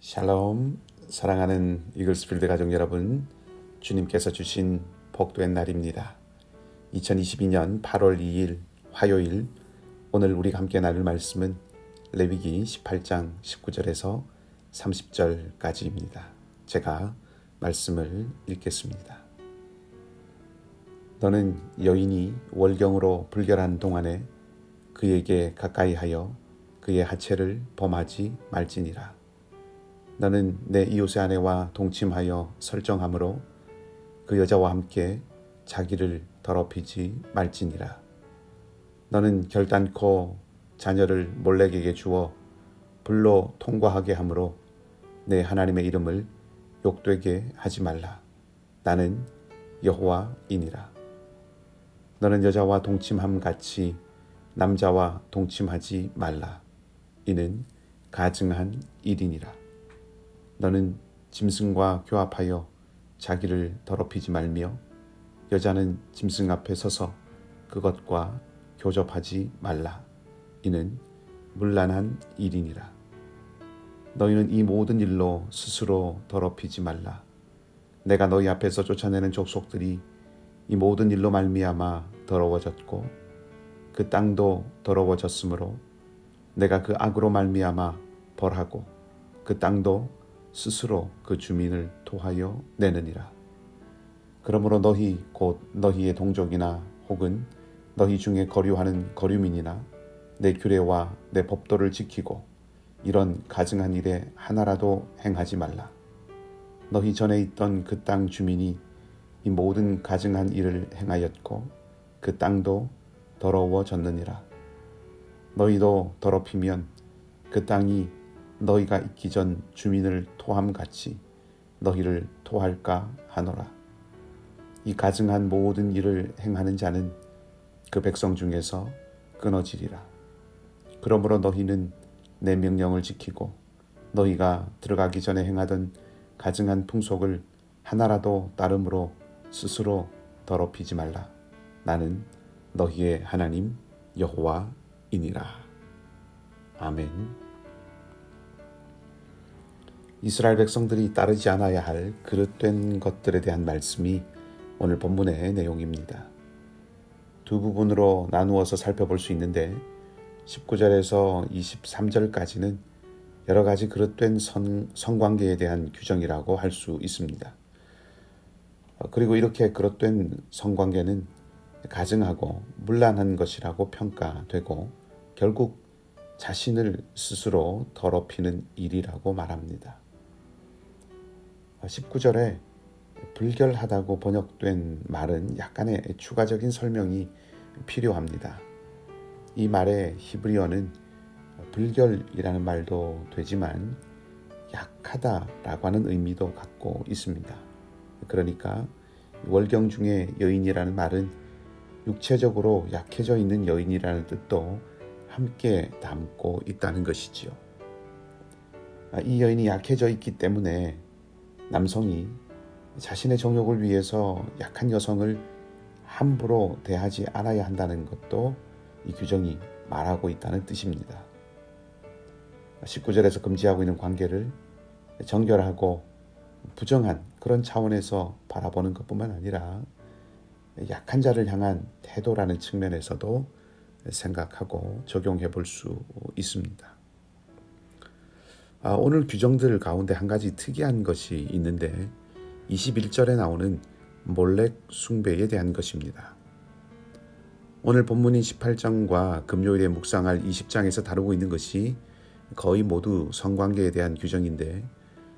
샬롬, 사랑하는 이글스필드 가족 여러분, 주님께서 주신 복된 날입니다. 2022년 8월 2일 화요일, 오늘 우리가 함께 나눌 말씀은 레위기 18장 19절에서 30절까지입니다. 제가 말씀을 읽겠습니다. 너는 여인이 월경으로 불결한 동안에 그에게 가까이하여 그의 하체를 범하지 말지니라. 너는 내 이웃의 아내와 동침하여 설정함으로 그 여자와 함께 자기를 더럽히지 말지니라. 너는 결단코 자녀를 몰렉에게 주어 불로 통과하게 함으로 내 하나님의 이름을 욕되게 하지 말라. 나는 여호와이니라. 너는 여자와 동침함 같이 남자와 동침하지 말라. 이는 가증한 일이니라. 너는 짐승과 교합하여 자기를 더럽히지 말며 여자는 짐승 앞에 서서 그것과 교접하지 말라. 이는 문란한 일이니라. 너희는 이 모든 일로 스스로 더럽히지 말라. 내가 너희 앞에서 쫓아내는 족속들이 이 모든 일로 말미암아 더러워졌고 그 땅도 더러워졌으므로 내가 그 악으로 말미암아 벌하고 그 땅도 스스로 그 주민을 토하여 내느니라. 그러므로 너희 곧 너희의 동족이나 혹은 너희 중에 거류하는 거류민이나 내 규례와 내 법도를 지키고 이런 가증한 일에 하나라도 행하지 말라. 너희 전에 있던 그 땅 주민이 이 모든 가증한 일을 행하였고 그 땅도 더러워졌느니라. 너희도 더럽히면 그 땅이 너희가 있기 전 주민을 토함같이 너희를 토할까 하노라. 이 가증한 모든 일을 행하는 자는 그 백성 중에서 끊어지리라. 그러므로 너희는 내 명령을 지키고 너희가 들어가기 전에 행하던 가증한 풍속을 하나라도 따름으로 스스로 더럽히지 말라. 나는 너희의 하나님 여호와이니라. 아멘. 이스라엘 백성들이 따르지 않아야 할 그릇된 것들에 대한 말씀이 오늘 본문의 내용입니다. 두 부분으로 나누어서 살펴볼 수 있는데 19절에서 23절까지는 여러 가지 그릇된 성관계에 대한 규정이라고 할 수 있습니다. 그리고 이렇게 그릇된 성관계는 가증하고 문란한 것이라고 평가되고 결국 자신을 스스로 더럽히는 일이라고 말합니다. 19절에 불결하다고 번역된 말은 약간의 추가적인 설명이 필요합니다. 이 말의 히브리어는 불결이라는 말도 되지만 약하다라고 하는 의미도 갖고 있습니다. 그러니까 월경 중에 여인이라는 말은 육체적으로 약해져 있는 여인이라는 뜻도 함께 담고 있다는 것이지요. 이 여인이 약해져 있기 때문에 남성이 자신의 정욕을 위해서 약한 여성을 함부로 대하지 않아야 한다는 것도 이 규정이 말하고 있다는 뜻입니다. 19절에서 금지하고 있는 관계를 정결하고 부정한 그런 차원에서 바라보는 것뿐만 아니라 약한 자를 향한 태도라는 측면에서도 생각하고 적용해 볼 수 있습니다. 오늘 규정들 가운데 한 가지 특이한 것이 있는데 21절에 나오는 몰렉 숭배에 대한 것입니다. 오늘 본문인 18장과 금요일에 묵상할 20장에서 다루고 있는 것이 거의 모두 성관계에 대한 규정인데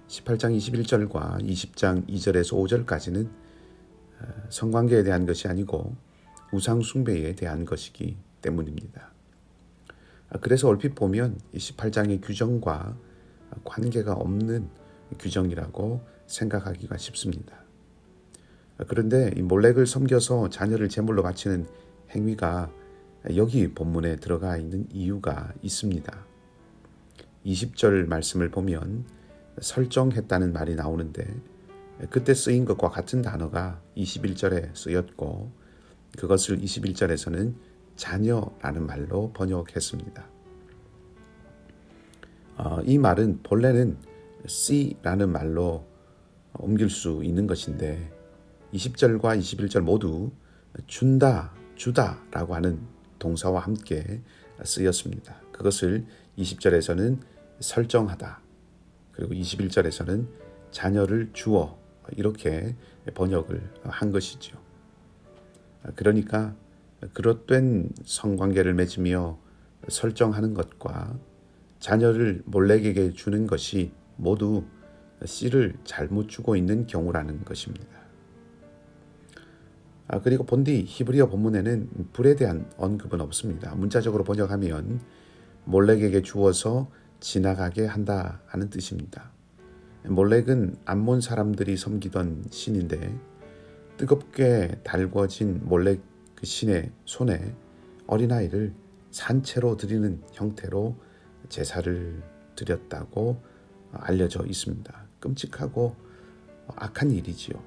18장 21절과 20장 2절에서 5절까지는 성관계에 대한 것이 아니고 우상 숭배에 대한 것이기 때문입니다. 그래서 얼핏 보면 18장의 규정과 관계가 없는 규정이라고 생각하기가 쉽습니다. 그런데 이 몰렉을 섬겨서 자녀를 제물로 바치는 행위가 여기 본문에 들어가 있는 이유가 있습니다. 20절 말씀을 보면 설정했다는 말이 나오는데 그때 쓰인 것과 같은 단어가 21절에 쓰였고 그것을 21절에서는 자녀라는 말로 번역했습니다. 이 말은 본래는 C라는 말로 옮길 수 있는 것인데 20절과 21절 모두 준다, 주다라고 하는 동사와 함께 쓰였습니다. 그것을 20절에서는 설정하다, 그리고 21절에서는 자녀를 주어 이렇게 번역을 한 것이죠. 그러니까 그릇된 성관계를 맺으며 설정하는 것과 자녀를 몰렉에게 주는 것이 모두 씨를 잘못 주고 있는 경우라는 것입니다. 그리고 본디 히브리어 본문에는 불에 대한 언급은 없습니다. 문자적으로 번역하면 몰렉에게 주어서 지나가게 한다 하는 뜻입니다. 몰렉은 암몬 사람들이 섬기던 신인데 뜨겁게 달궈진 몰렉 그 신의 손에 어린아이를 산채로 드리는 형태로 제사를 드렸다고 알려져 있습니다. 끔찍하고 악한 일이지요.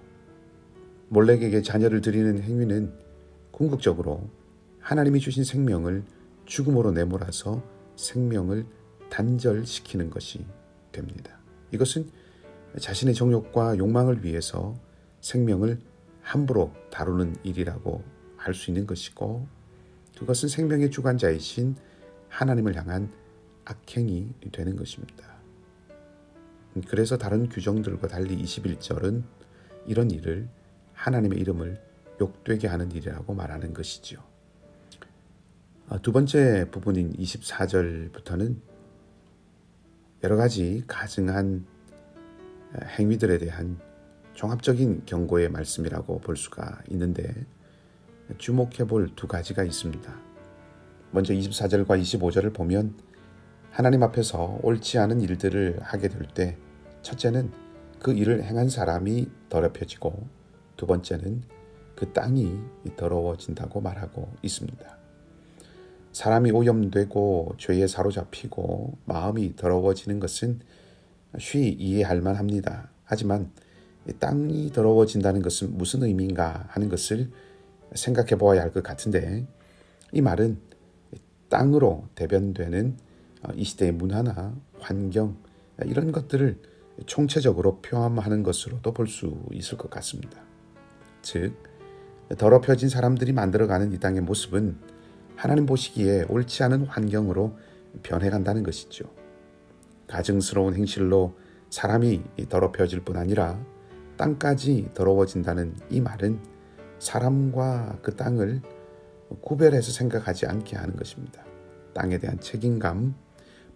몰렉에게 자녀를 드리는 행위는 궁극적으로 하나님이 주신 생명을 죽음으로 내몰아서 생명을 단절시키는 것이 됩니다. 이것은 자신의 정욕과 욕망을 위해서 생명을 함부로 다루는 일이라고 할 수 있는 것이고, 그것은 생명의 주관자이신 하나님을 향한 악행이 되는 것입니다. 그래서 다른 규정들과 달리 21절은 이런 일을 하나님의 이름을 욕되게 하는 일이라고 말하는 것이지요. 두 번째 부분인 24절부터는 여러 가지 가증한 행위들에 대한 종합적인 경고의 말씀이라고 볼 수가 있는데, 주목해 볼 두 가지가 있습니다. 먼저 24절과 25절을 보면 하나님 앞에서 옳지 않은 일들을 하게 될 때, 첫째는 그 일을 행한 사람이 더럽혀지고, 두 번째는 그 땅이 더러워진다고 말하고 있습니다. 사람이 오염되고 죄에 사로잡히고 마음이 더러워지는 것은 쉬이 이해할 만합니다. 하지만 땅이 더러워진다는 것은 무슨 의미인가 하는 것을 생각해 보아야 할 것 같은데, 이 말은 땅으로 대변되는 이 시대의 문화나 환경, 이런 것들을 총체적으로 표함하는 것으로도 볼 수 있을 것 같습니다. 즉, 더럽혀진 사람들이 만들어가는 이 땅의 모습은 하나님 보시기에 옳지 않은 환경으로 변해간다는 것이죠. 가증스러운 행실로 사람이 더럽혀질 뿐 아니라 땅까지 더러워진다는 이 말은 사람과 그 땅을 구별해서 생각하지 않게 하는 것입니다. 땅에 대한 책임감,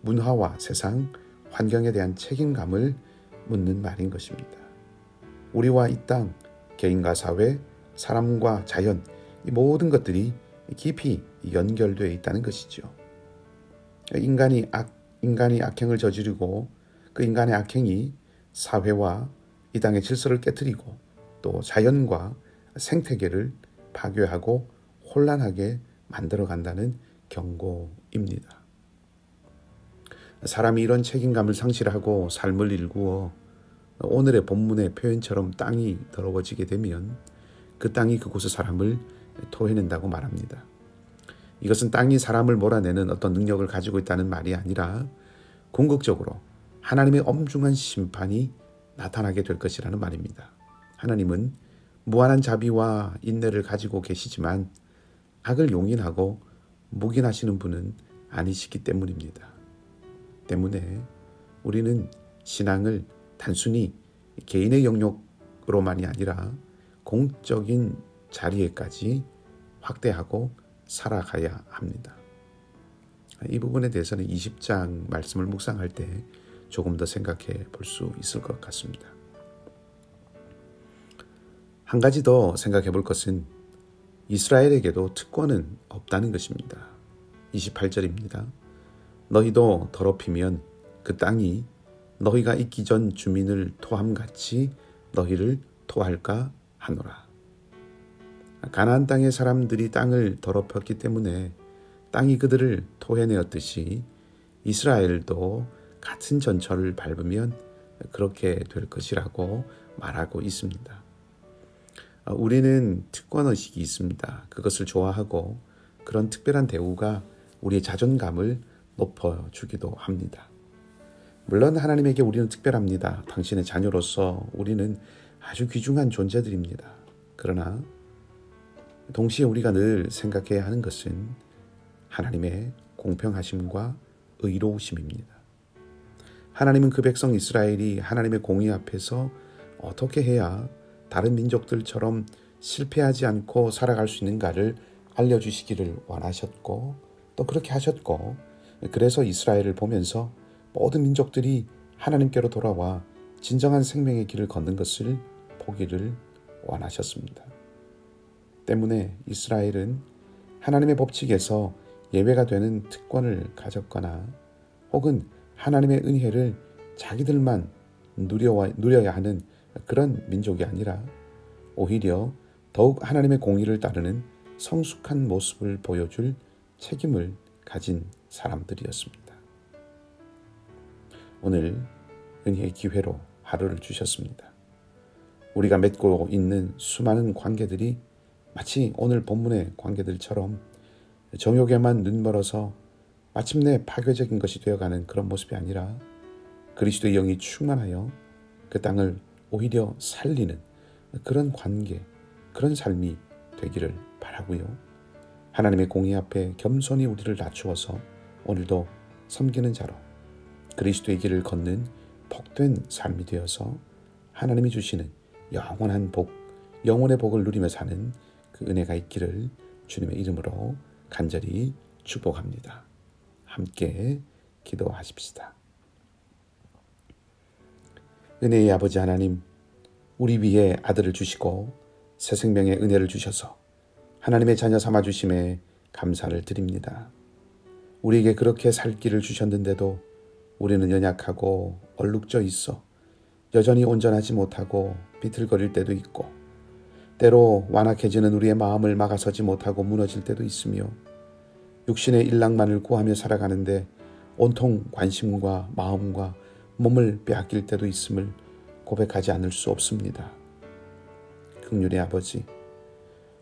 문화와 세상, 환경에 대한 책임감을 묻는 말인 것입니다. 우리와 이 땅, 개인과 사회, 사람과 자연, 이 모든 것들이 깊이 연결되어 있다는 것이죠. 인간이 악행을 저지르고 그 인간의 악행이 사회와 이 땅의 질서를 깨뜨리고 또 자연과 생태계를 파괴하고 혼란하게 만들어간다는 경고입니다. 사람이 이런 책임감을 상실하고 삶을 일구어 오늘의 본문의 표현처럼 땅이 더러워지게 되면 그 땅이 그곳의 사람을 토해낸다고 말합니다. 이것은 땅이 사람을 몰아내는 어떤 능력을 가지고 있다는 말이 아니라 궁극적으로 하나님의 엄중한 심판이 나타나게 될 것이라는 말입니다. 하나님은 무한한 자비와 인내를 가지고 계시지만 악을 용인하고 묵인하시는 분은 아니시기 때문입니다. 때문에 우리는 신앙을 단순히 개인의 영역으로만이 아니라 공적인 자리에까지 확대하고 살아가야 합니다. 이 부분에 대해서는 20장 말씀을 묵상할 때 조금 더 생각해 볼 수 있을 것 같습니다. 한 가지 더 생각해 볼 것은 이스라엘에게도 특권은 없다는 것입니다. 28절입니다. 너희도 더럽히면 그 땅이 너희가 있기 전 주민을 토함같이 너희를 토할까 하노라. 가나안 땅의 사람들이 땅을 더럽혔기 때문에 땅이 그들을 토해내었듯이 이스라엘도 같은 전철을 밟으면 그렇게 될 것이라고 말하고 있습니다. 우리는 특권의식이 있습니다. 그것을 좋아하고 그런 특별한 대우가 우리의 자존감을 높여주기도 합니다. 물론 하나님에게 우리는 특별합니다. 당신의 자녀로서 우리는 아주 귀중한 존재들입니다. 그러나 동시에 우리가 늘 생각해야 하는 것은 하나님의 공평하심과 의로우심입니다. 하나님은 그 백성 이스라엘이 하나님의 공의 앞에서 어떻게 해야 다른 민족들처럼 실패하지 않고 살아갈 수 있는가를 알려주시기를 원하셨고 또 그렇게 하셨고, 그래서 이스라엘을 보면서 모든 민족들이 하나님께로 돌아와 진정한 생명의 길을 걷는 것을 보기를 원하셨습니다. 때문에 이스라엘은 하나님의 법칙에서 예외가 되는 특권을 가졌거나 혹은 하나님의 은혜를 자기들만 누려야 하는 그런 민족이 아니라 오히려 더욱 하나님의 공의를 따르는 성숙한 모습을 보여줄 책임을 가진 사람들이었습니다. 오늘 은혜의 기회로 하루를 주셨습니다. 우리가 맺고 있는 수많은 관계들이 마치 오늘 본문의 관계들처럼 정욕에만 눈멀어서 마침내 파괴적인 것이 되어가는 그런 모습이 아니라 그리스도의 영이 충만하여 그 땅을 오히려 살리는 그런 관계, 그런 삶이 되기를 바라고요. 하나님의 공의 앞에 겸손히 우리를 낮추어서 오늘도 섬기는 자로 그리스도의 길을 걷는 복된 삶이 되어서 하나님이 주시는 영원한 복, 영혼의 복을 누리며 사는 그 은혜가 있기를 주님의 이름으로 간절히 축복합니다. 함께 기도하십시다. 은혜의 아버지 하나님, 우리 위에 아들을 주시고 새 생명의 은혜를 주셔서 하나님의 자녀 삼아주심에 감사를 드립니다. 우리에게 그렇게 살 길을 주셨는데도 우리는 연약하고 얼룩져 있어 여전히 온전하지 못하고 비틀거릴 때도 있고, 때로 완악해지는 우리의 마음을 막아서지 못하고 무너질 때도 있으며, 육신의 일락만을 구하며 살아가는데 온통 관심과 마음과 몸을 빼앗길 때도 있음을 고백하지 않을 수 없습니다. 긍휼의 아버지,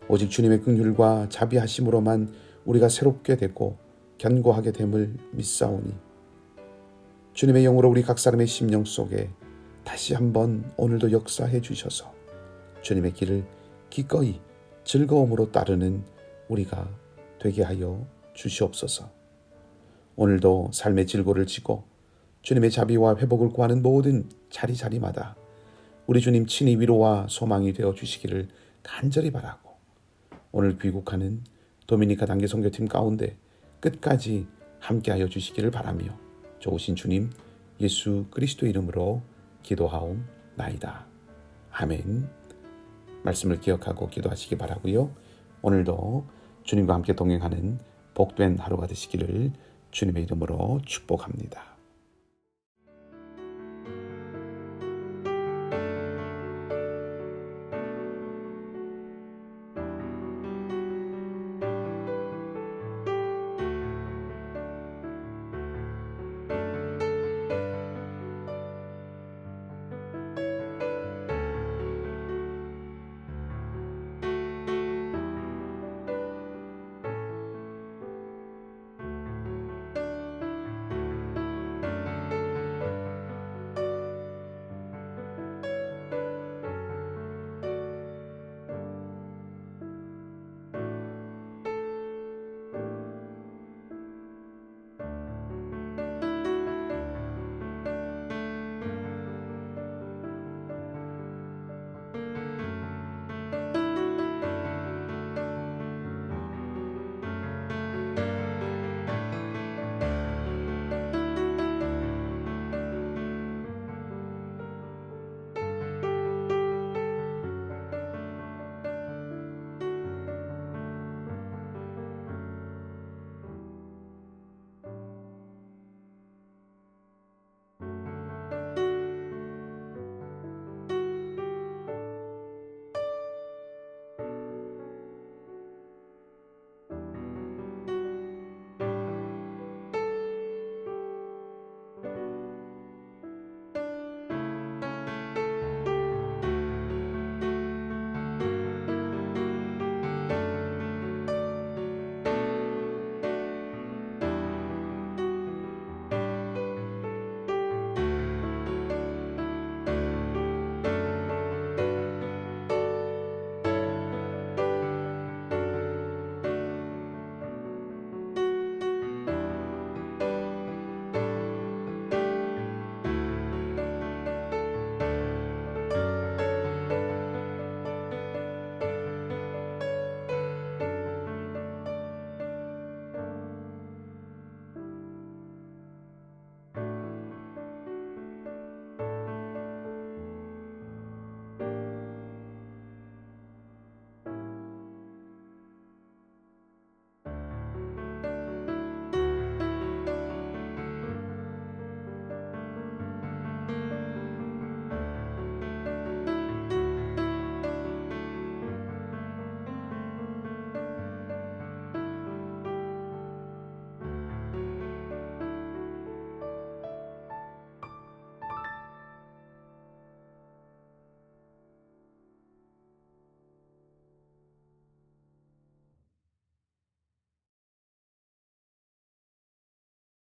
오직 주님의 긍휼과 자비하심으로만 우리가 새롭게 되고 견고하게 됨을 믿사오니 주님의 영으로 우리 각 사람의 심령 속에 다시 한번 오늘도 역사해 주셔서 주님의 길을 기꺼이 즐거움으로 따르는 우리가 되게 하여 주시옵소서. 오늘도 삶의 질고를 지고 주님의 자비와 회복을 구하는 모든 자리자리마다 우리 주님 친히 위로와 소망이 되어 주시기를 간절히 바라고, 오늘 귀국하는 도미니카 단기 선교팀 가운데 끝까지 함께하여 주시기를 바라며 좋으신 주님 예수 그리스도 이름으로 기도하옵나이다. 아멘. 말씀을 기억하고 기도하시기 바라고요. 오늘도 주님과 함께 동행하는 복된 하루가 되시기를 주님의 이름으로 축복합니다.